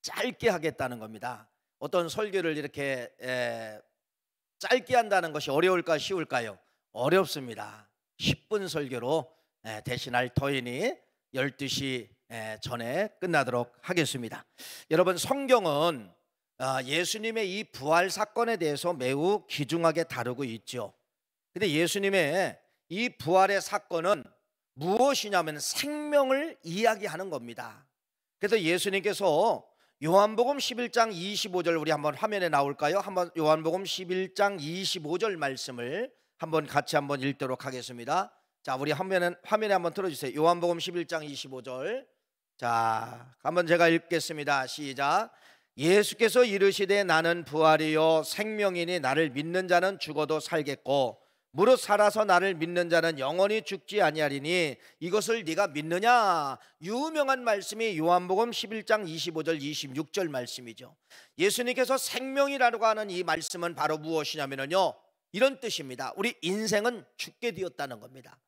짧게 하겠다는 겁니다. 어떤 설교를 이렇게 짧게 한다는 것이 어려울까 쉬울까요? 어렵습니다. 10분 설교로 대신할 터이니 12시 전에 끝나도록 하겠습니다. 여러분, 성경은 예수님의 이 부활 사건에 대해서 매우 귀중하게 다루고 있죠. 근데 예수님의 이 부활의 사건은 무엇이냐면 생명을 이야기하는 겁니다. 그래서 예수님께서 요한복음 11장 25절, 우리 한번 화면에 나올까요? 한번 요한복음 11장 25절 말씀을 같이 읽도록 하겠습니다. 자, 우리 화면에 한번 틀어주세요. 요한복음 11장 25절. 자, 한번 제가 읽겠습니다. 시작. 예수께서 이르시되 나는 부활이요 생명이니 나를 믿는 자는 죽어도 살겠고 무릇 살아서 나를 믿는 자는 영원히 죽지 아니하리니 이것을 네가 믿느냐? 유명한 말씀이 요한복음 11장 25절 26절 말씀이죠. 예수님께서 생명이라고 하는 이 말씀은 바로 무엇이냐면요, 이런 뜻입니다. 우리 인생은 죽게 되었다는 겁니다.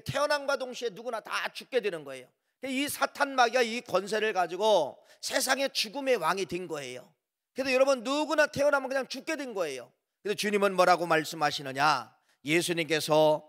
태어남과 동시에 누구나 다 죽게 되는 거예요. 이 사탄 마귀가 이 권세를 가지고 세상의 죽음의 왕이 된 거예요. 그래서 여러분, 누구나 태어나면 그냥 죽게 된 거예요. 그래서 주님은 뭐라고 말씀하시느냐? 예수께서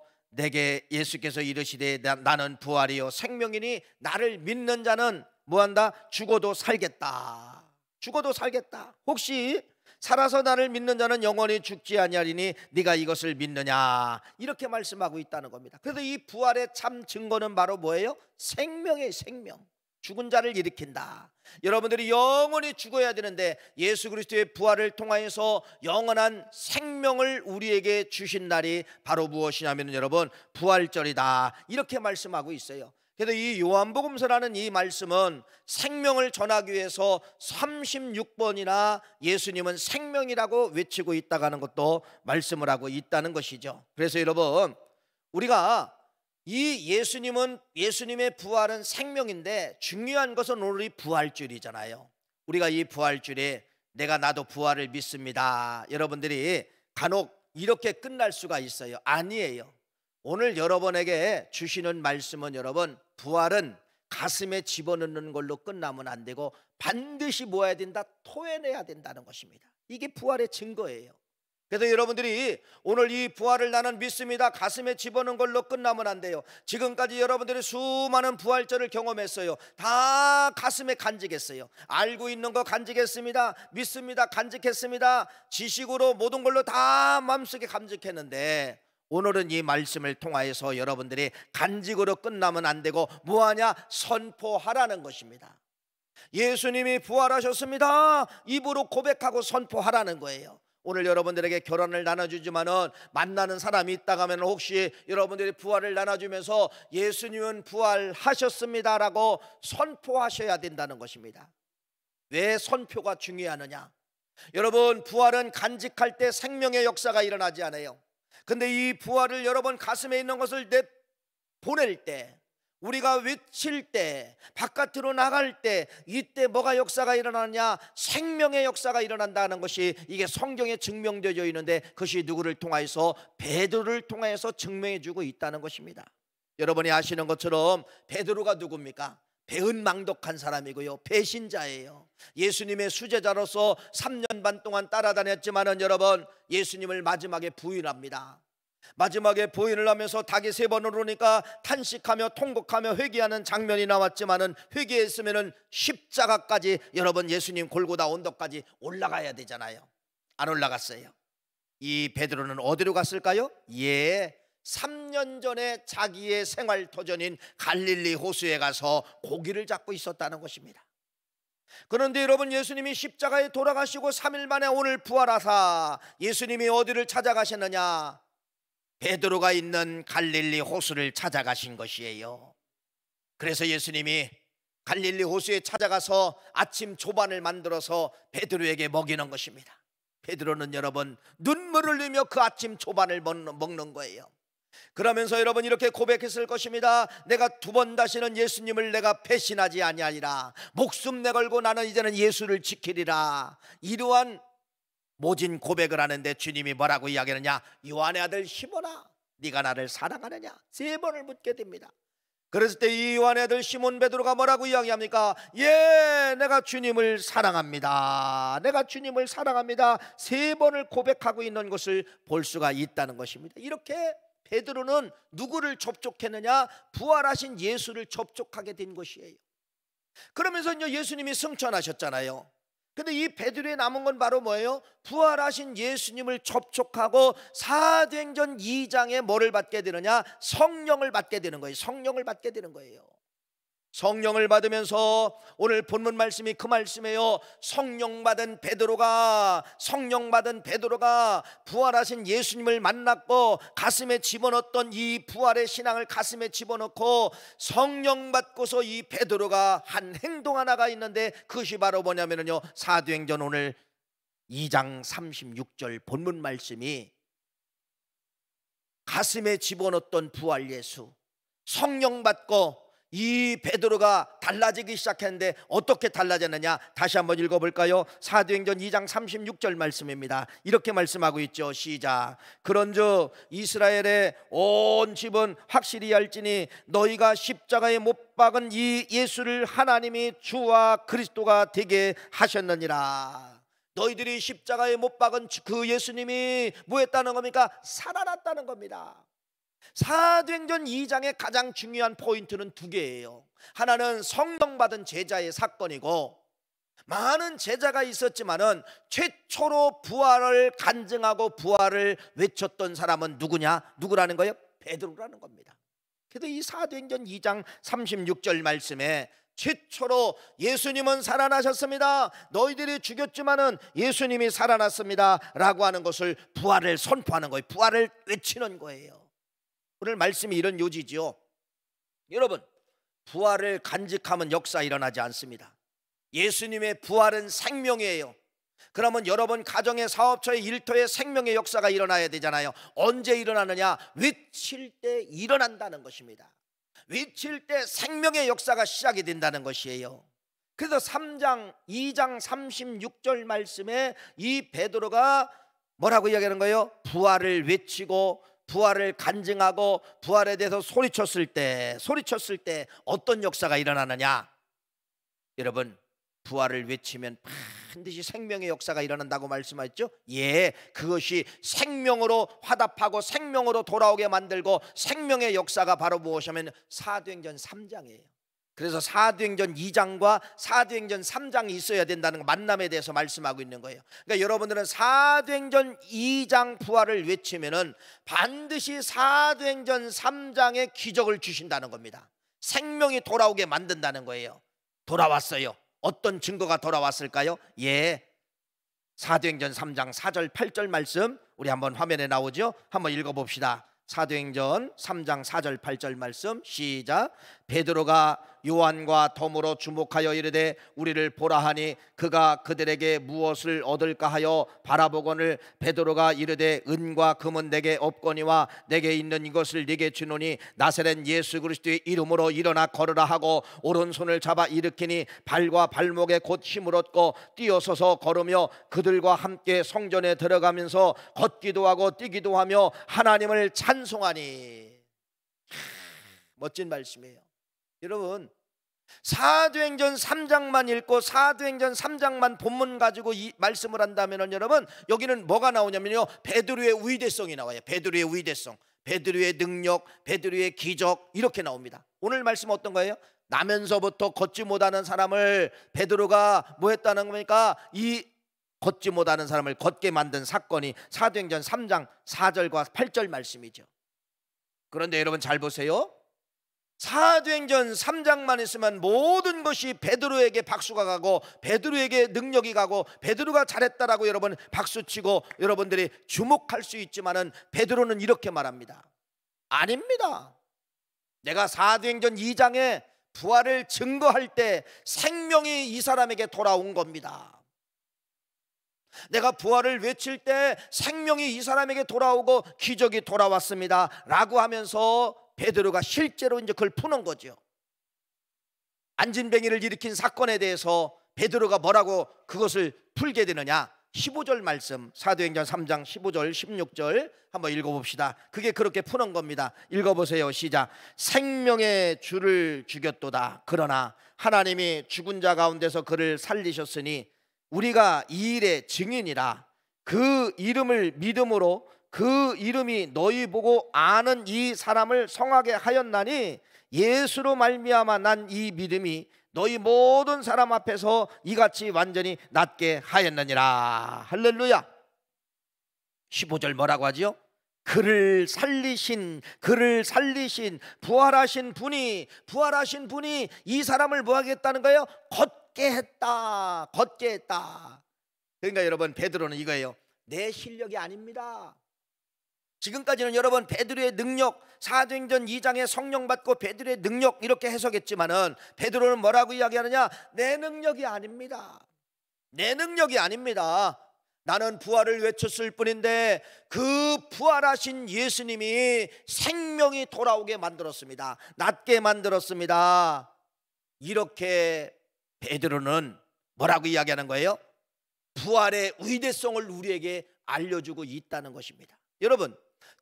이르시되 나는 부활이요 생명이니 나를 믿는 자는 뭐한다? 죽어도 살겠다. 죽어도 살겠다. 혹시 살아서 나를 믿는 자는 영원히 죽지 아니하리니 네가 이것을 믿느냐? 이렇게 말씀하고 있다는 겁니다. 그래서 이 부활의 참 증거는 바로 뭐예요? 생명의 생명. 죽은 자를 일으킨다. 여러분들이 영원히 죽어야 되는데 예수 그리스도의 부활을 통하여서 영원한 생명을 우리에게 주신 날이 바로 무엇이냐면 여러분, 부활절이다. 이렇게 말씀하고 있어요. 그래서 이 요한복음서라는 이 말씀은 생명을 전하기 위해서 36번이나 예수님은 생명이라고 외치고 있다는 것도 말씀을 하고 있다는 것이죠. 그래서 여러분, 우리가 이 예수님의 부활은 생명인데 중요한 것은 오늘 이 부활주일이잖아요. 우리가 이 부활주일에 나도 부활을 믿습니다. 여러분들이 간혹 이렇게 끝날 수가 있어요. 아니에요. 오늘 여러분에게 주시는 말씀은 여러분, 부활은 가슴에 집어넣는 걸로 끝나면 안 되고 반드시 뭐 해야 된다? 토해내야 된다는 것입니다. 이게 부활의 증거예요. 그래서 여러분들이 오늘 이 부활을 나는 믿습니다, 가슴에 집어넣은 걸로 끝나면 안 돼요. 지금까지 여러분들이 수많은 부활절을 경험했어요. 다 가슴에 간직했어요. 알고 있는 거 간직했습니다. 믿습니다, 간직했습니다. 지식으로 모든 걸로 다 마음속에 간직했는데 오늘은 이 말씀을 통하여서 여러분들이 간직으로 끝나면 안 되고 뭐하냐? 선포하라는 것입니다. 예수님이 부활하셨습니다. 입으로 고백하고 선포하라는 거예요. 오늘 여러분들에게 결혼을 나눠주지만은 만나는 사람이 있다가 하면 혹시 여러분들이 부활을 나눠주면서 예수님은 부활하셨습니다라고 선포하셔야 된다는 것입니다. 왜 선포가 중요하느냐? 여러분, 부활은 간직할 때 생명의 역사가 일어나지 않아요. 근데 이 부활을 여러분 가슴에 있는 것을 보낼 때, 우리가 외칠 때, 바깥으로 나갈 때, 이때 뭐가 역사가 일어나느냐? 생명의 역사가 일어난다는 것이 이게 성경에 증명되어 있는데 그것이 누구를 통하여서? 베드로를 통하여서 증명해 주고 있다는 것입니다. 여러분이 아시는 것처럼 베드로가 누굽니까? 배은망덕한 사람이고요, 배신자예요. 예수님의 수제자로서 3년 반 동안 따라다녔지만은 여러분, 예수님을 마지막에 부인합니다. 마지막에 부인을 하면서 닭이 3번 오르니까 탄식하며 통곡하며 회개하는 장면이 나왔지만은 회개했으면은 십자가까지 여러분 예수님 골고다 언덕까지 올라가야 되잖아요. 안 올라갔어요. 이 베드로는 어디로 갔을까요? 3년 전에 자기의 생활 터전인 갈릴리 호수에 가서 고기를 잡고 있었다는 것입니다. 그런데 여러분, 예수님이 십자가에 돌아가시고 3일 만에 오늘 부활하사 예수님이 어디를 찾아가셨느냐? 베드로가 있는 갈릴리 호수를 찾아가신 것이에요. 그래서 예수님이 갈릴리 호수에 찾아가서 아침 조반을 만들어서 베드로에게 먹이는 것입니다. 베드로는 여러분 눈물을 흘리며 그 아침 조반을 먹는 거예요. 그러면서 여러분 이렇게 고백했을 것입니다. 내가 2번 다시는 예수님을 내가 배신하지 아니하리라. 목숨 내걸고 나는 이제는 예수를 지키리라. 이러한 모진 고백을 하는데 주님이 뭐라고 이야기하느냐? 요한의 아들 시몬아, 네가 나를 사랑하느냐? 3번을 묻게 됩니다. 그랬을 때 이 요한의 아들 시몬 베드로가 뭐라고 이야기합니까? 예, 내가 주님을 사랑합니다. 내가 주님을 사랑합니다. 3번을 고백하고 있는 것을 볼 수가 있다는 것입니다. 이렇게 베드로는 누구를 접촉했느냐? 부활하신 예수를 접촉하게 된 것이에요. 그러면서 예수님이 승천하셨잖아요. 근데 이 베드로에 남은 건 바로 뭐예요? 부활하신 예수님을 접촉하고 사도행전 2장에 뭐를 받게 되느냐? 성령을 받게 되는 거예요. 성령을 받게 되는 거예요. 성령을 받으면서 오늘 본문 말씀이 그 말씀이에요. 성령 받은 베드로가 부활하신 예수님을 만났고 가슴에 집어넣었던 이 부활의 신앙을 가슴에 집어넣고 성령 받고서 이 베드로가 한 행동 하나가 있는데 그것이 바로 뭐냐면요, 사도행전 오늘 2장 36절 본문 말씀이 가슴에 집어넣었던 부활 예수, 성령 받고 이 베드로가 달라지기 시작했는데 어떻게 달라졌느냐? 다시 한번 읽어볼까요? 사도행전 2장 36절 말씀입니다. 이렇게 말씀하고 있죠. 시작. 그런즉 이스라엘의 온 집은 확실히 알지니 너희가 십자가에 못 박은 이 예수를 하나님이 주와 그리스도가 되게 하셨느니라. 너희들이 십자가에 못 박은 그 예수님이 뭐했다는 겁니까? 살아났다는 겁니다. 사도행전 2장의 가장 중요한 포인트는 2개예요. 하나는 성령 받은 제자의 사건이고, 많은 제자가 있었지만은 최초로 부활을 간증하고 부활을 외쳤던 사람은 누구라는 거예요? 베드로라는 겁니다. 그래서 이 사도행전 2장 36절 말씀에 최초로 예수님은 살아나셨습니다, 너희들이 죽였지만은 예수님이 살아났습니다 라고 하는 것을, 부활을 선포하는 거예요. 부활을 외치는 거예요. 오늘 말씀이 이런 요지죠. 여러분, 부활을 간직하면 역사 일어나지 않습니다. 예수님의 부활은 생명이에요. 그러면 여러분 가정의, 사업처의, 일터의 생명의 역사가 일어나야 되잖아요. 언제 일어나느냐? 외칠 때 일어난다는 것입니다. 외칠 때 생명의 역사가 시작이 된다는 것이에요. 그래서 2장 36절 말씀에 이 베드로가 뭐라고 이야기하는 거예요? 부활을 외치고 부활을 간증하고 부활에 대해서 소리쳤을 때 어떤 역사가 일어나느냐? 여러분, 부활을 외치면 반드시 생명의 역사가 일어난다고 말씀하셨죠? 예, 그것이 생명으로 화답하고 생명으로 돌아오게 만들고 생명의 역사가 바로 무엇이냐면 사도행전 3장이에요. 그래서 사도행전 2장과 사도행전 3장이 있어야 된다는 만남에 대해서 말씀하고 있는 거예요. 그러니까 여러분들은 사도행전 2장 부활을 외치면은 반드시 사도행전 3장의 기적을 주신다는 겁니다. 생명이 돌아오게 만든다는 거예요. 돌아왔어요. 어떤 증거가 돌아왔을까요? 예, 사도행전 3장 4절 8절 말씀 우리 한번 화면에 나오죠? 한번 읽어봅시다. 사도행전 3장 4절 8절 말씀 시작. 베드로가 요한과 더불어 주목하여 이르되 우리를 보라 하니 그가 그들에게 무엇을 얻을까 하여 바라보거늘 베드로가 이르되 은과 금은 내게 없거니와 내게 있는 이것을 네게 주노니 나사렛 예수 그리스도의 이름으로 일어나 걸으라 하고 오른손을 잡아 일으키니 발과 발목에 곧 힘을 얻고 뛰어서서 걸으며 그들과 함께 성전에 들어가면서 걷기도 하고 뛰기도 하며 하나님을 찬송하니. 멋진 말씀이에요. 여러분, 사도행전 3장만 읽고 사도행전 3장만 본문 가지고 이 말씀을 한다면 여러분, 여기는 뭐가 나오냐면요, 베드로의 위대성이 나와요. 베드로의 위대성, 베드로의 능력, 베드로의 기적, 이렇게 나옵니다. 오늘 말씀 어떤 거예요? 나면서부터 걷지 못하는 사람을 베드로가 뭐 했다는 겁니까? 이 걷지 못하는 사람을 걷게 만든 사건이 사도행전 3장 4절과 8절 말씀이죠. 그런데 여러분 잘 보세요. 사도행전 3장만 있으면 모든 것이 베드로에게 박수가 가고 베드로에게 능력이 가고 베드로가 잘했다라고 여러분 박수치고 여러분들이 주목할 수 있지만은 베드로는 이렇게 말합니다. 아닙니다. 내가 사도행전 2장에 부활을 증거할 때 생명이 이 사람에게 돌아온 겁니다. 내가 부활을 외칠 때 생명이 이 사람에게 돌아오고 기적이 돌아왔습니다 라고 하면서 베드로가 실제로 이제 그걸 푸는 거죠. 안진뱅이를 일으킨 사건에 대해서 베드로가 뭐라고 그것을 풀게 되느냐? 15절 말씀, 사도행전 3장 15절 16절 한번 읽어봅시다. 그게 그렇게 푸는 겁니다. 읽어보세요. 시작. 생명의 주를 죽였도다. 그러나 하나님이 죽은 자 가운데서 그를 살리셨으니 우리가 이 일의 증인이라. 그 이름을 믿음으로 그 이름이 너희 보고 아는 이 사람을 성하게 하였나니 예수로 말미암아 난 이 믿음이 너희 모든 사람 앞에서 이같이 완전히 낫게 하였느니라. 할렐루야. 15절 뭐라고 하지요? 그를 살리신 부활하신 분이 이 사람을 뭐 하겠다는 거예요? 걷게 했다. 그러니까 여러분, 베드로는 이거예요. 내 실력이 아닙니다. 지금까지는 여러분 베드로의 능력, 사도행전 2장에 성령 받고 베드로의 능력 이렇게 해석했지만은 베드로는 뭐라고 이야기하느냐? 내 능력이 아닙니다. 나는 부활을 외쳤을 뿐인데 그 부활하신 예수님이 생명이 돌아오게 만들었습니다. 낫게 만들었습니다. 이렇게 베드로는 뭐라고 이야기하는 거예요? 부활의 위대성을 우리에게 알려주고 있다는 것입니다. 여러분,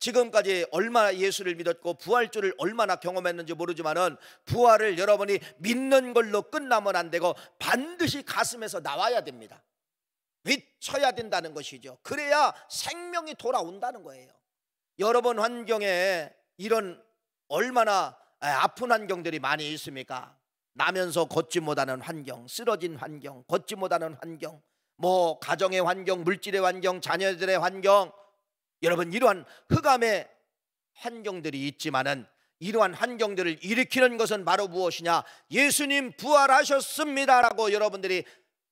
지금까지 얼마나 예수를 믿었고 부활주를 얼마나 경험했는지 모르지만은 부활을 여러분이 믿는 걸로 끝나면 안 되고 반드시 가슴에서 나와야 됩니다. 외쳐야 된다는 것이죠. 그래야 생명이 돌아온다는 거예요. 여러분 환경에 이런 얼마나 아픈 환경들이 많이 있습니까? 나면서 걷지 못하는 환경, 쓰러진 환경, 걷지 못하는 환경, 뭐 가정의 환경, 물질의 환경, 자녀들의 환경, 여러분 이러한 흑암의 환경들이 있지만은 이러한 환경들을 일으키는 것은 바로 무엇이냐? 예수님 부활하셨습니다라고 여러분들이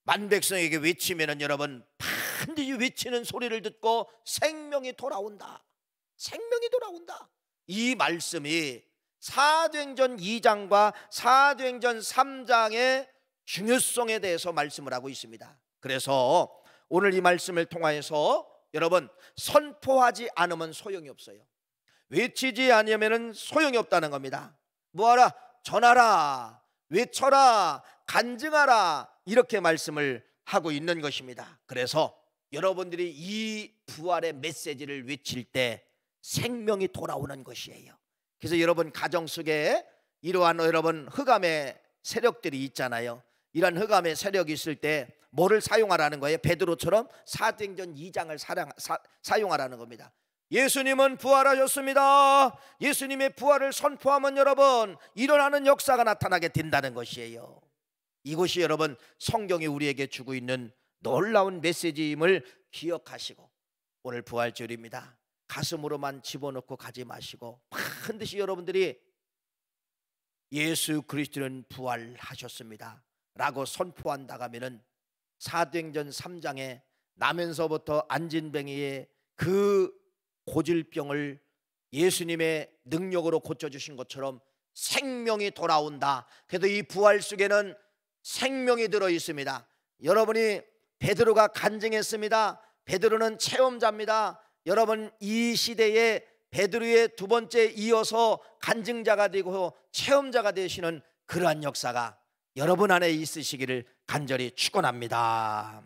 만백성에게 외치면은 여러분 반드시 외치는 소리를 듣고 생명이 돌아온다. 이 말씀이 사도행전 2장과 사도행전 3장의 중요성에 대해서 말씀을 하고 있습니다. 그래서 오늘 이 말씀을 통하여서 여러분 선포하지 않으면 소용이 없어요. 외치지 않으면 소용이 없다는 겁니다. 뭐하라? 전하라, 외쳐라, 간증하라, 이렇게 말씀을 하고 있는 것입니다. 그래서 여러분들이 이 부활의 메시지를 외칠 때 생명이 돌아오는 것이에요. 그래서 여러분 가정 속에 이러한 여러분 흑암의 세력들이 있잖아요. 이런 흑암의 세력이 있을 때 뭐를 사용하라는 거예요? 베드로처럼 사도행전 2장을 사용하라는 겁니다. 예수님은 부활하셨습니다. 예수님의 부활을 선포하면 여러분 일어나는 역사가 나타나게 된다는 것이에요. 이것이 여러분 성경이 우리에게 주고 있는 놀라운 메시지임을 기억하시고 오늘 부활절입니다. 가슴으로만 집어넣고 가지 마시고 반드시 여러분들이 예수 그리스도는 부활하셨습니다 라고 선포한다고 하면은 사도행전 3장에 나면서부터 안진뱅이의 그 고질병을 예수님의 능력으로 고쳐주신 것처럼 생명이 돌아온다. 그래도 이 부활 속에는 생명이 들어 있습니다. 여러분이 베드로가 간증했습니다. 베드로는 체험자입니다. 여러분 이 시대에 베드로의 두 번째 이어서 간증자가 되고 체험자가 되시는 그러한 역사가 여러분 안에 있으시기를 간절히 축원합니다.